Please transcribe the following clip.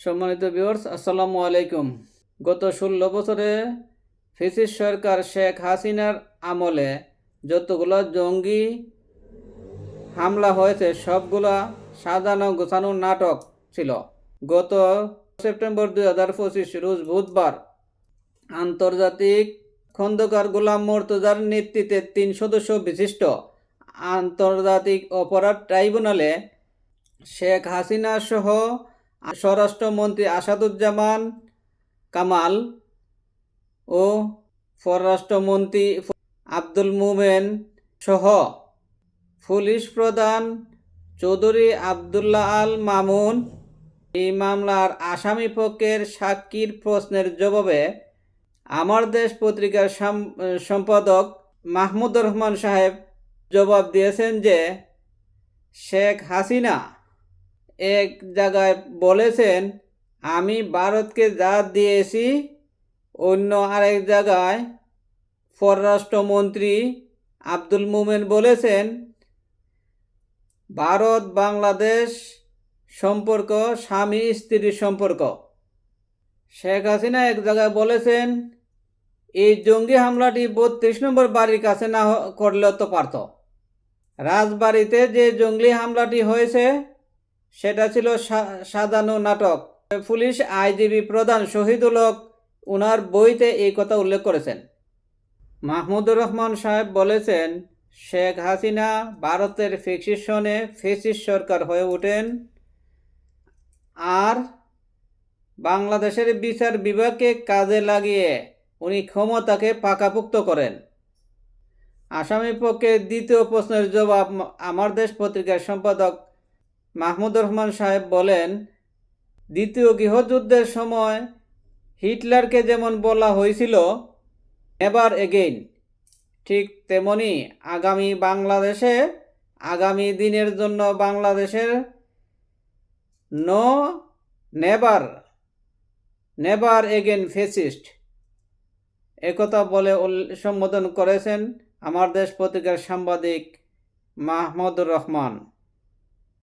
সম্মানিত ভিউয়ার্স, আসসালামু আলাইকুম। গত 16 বছরে ফ্যাসিস্ট সরকার শেখ হাসিনার আমলে যতগুলো জঙ্গি হামলা হয়েছে সবগুলা সাজানো গোছানো নাটক ছিল। গত সেপ্টেম্বর 2025 রোজ বুধবার আন্তর্জাতিক খন্দকার গোলাম মুর্তজার নেতৃত্বে 3 সদস্য বিশিষ্ট আন্তর্জাতিক অপরাধ ট্রাইব্যুনালে শেখ হাসিনা সহ স্বরাষ্ট্রমন্ত্রী আসাদুজ্জামান কামাল ও পররাষ্ট্রমন্ত্রী আব্দুল মোমেন সহ পুলিশ প্রধান চৌধুরী আবদুল্লাহ আল মামুন এই মামলার আসামি পক্ষের সাক্ষীর প্রশ্নের জবাবে আমার দেশ পত্রিকার সম্পাদক মাহমুদুর রহমান সাহেব জবাব দিয়েছেন যে শেখ হাসিনা এক জায়গায় বলেছেন আমি ভারতকে যা দিয়েছি, অন্য আরেক জায়গায় পররাষ্ট্রমন্ত্রী আব্দুল মোমেন বলেছেন ভারত বাংলাদেশ সম্পর্ক স্বামী স্ত্রীর সম্পর্ক। শেখ হাসিনা এক জায়গায় বলেছেন এই জঙ্গি হামলাটি 32 নম্বর বাড়ির কাছে না করলেও তো পারত। রাজবাড়িতে যে জঙ্গি হামলাটি হয়েছে সেটা ছিল সাজানো নাটক। পুলিশ আইজিবি প্রধান শহীদুল হক ওনার বইতে এই কথা উল্লেখ করেছেন। মাহমুদুর রহমান সাহেব বলেছেন শেখ হাসিনা ভারতের ফিকশনে ফ্যাসিস্ট সরকার হয়ে ওঠেন আর বাংলাদেশের বিচার বিভাগকে কাজে লাগিয়ে উনি ক্ষমতাকে পাকাপোক্ত করেন। আসামি পক্ষে দ্বিতীয় প্রশ্নের জবাব আমার দেশ পত্রিকার সম্পাদক মাহমুদুর রহমান সাহেব বলেন দ্বিতীয় গৃহযুদ্ধের সময় হিটলারকে যেমন বলা হয়েছিল নেভার এগেইন, ঠিক তেমনি আগামী দিনের জন্য বাংলাদেশের নেভার এগেইন ফ্যাসিস্ট একথা বলে সম্বোধন করেছেন আমার দেশ পত্রিকার সাংবাদিক মাহমুদুর রহমান।